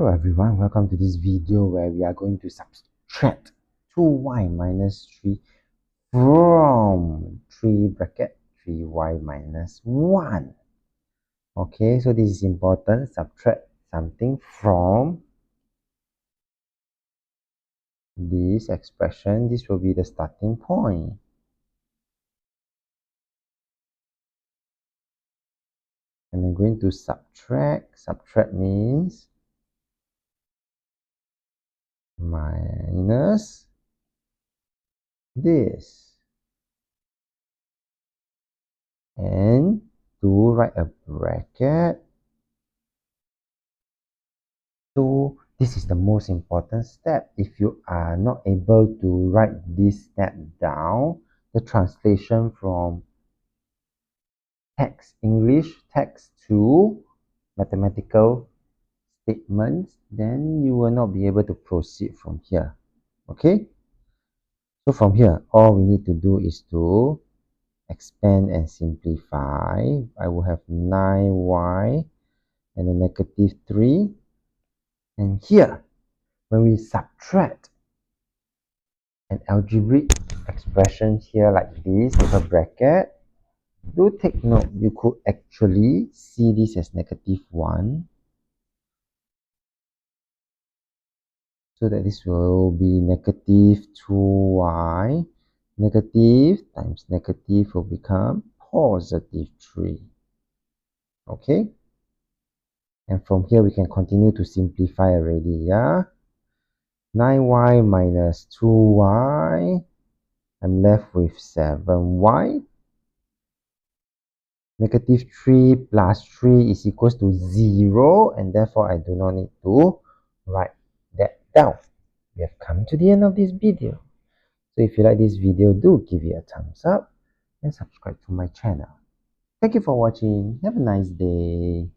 Hello everyone, welcome to this video where we are going to subtract 2y minus 3 from 3y minus 1. Okay, so this is important. Subtract something from this expression. This will be the starting point. And I'm going to subtract. Subtract means minus this. And to write a bracket. So this is the most important step. If you are not able to write this step down, the translation from text, English text to mathematical statements, then you will not be able to proceed from here. Okay? So from here, all we need to do is to expand and simplify. I will have 9y and a negative 3. And here, when we subtract an algebraic expression here like this with a bracket, do take note, you could actually see this as negative 1. So that this will be negative 2y. Negative times negative will become positive 3. Okay? And from here, we can continue to simplify already, yeah? 9y minus 2y. I'm left with 7y. Negative 3 plus 3 is equals to 0, and therefore I do not need to write that down. We have come to the end of this video. So if you like this video, do give it a thumbs up and subscribe to my channel. Thank you for watching. Have a nice day.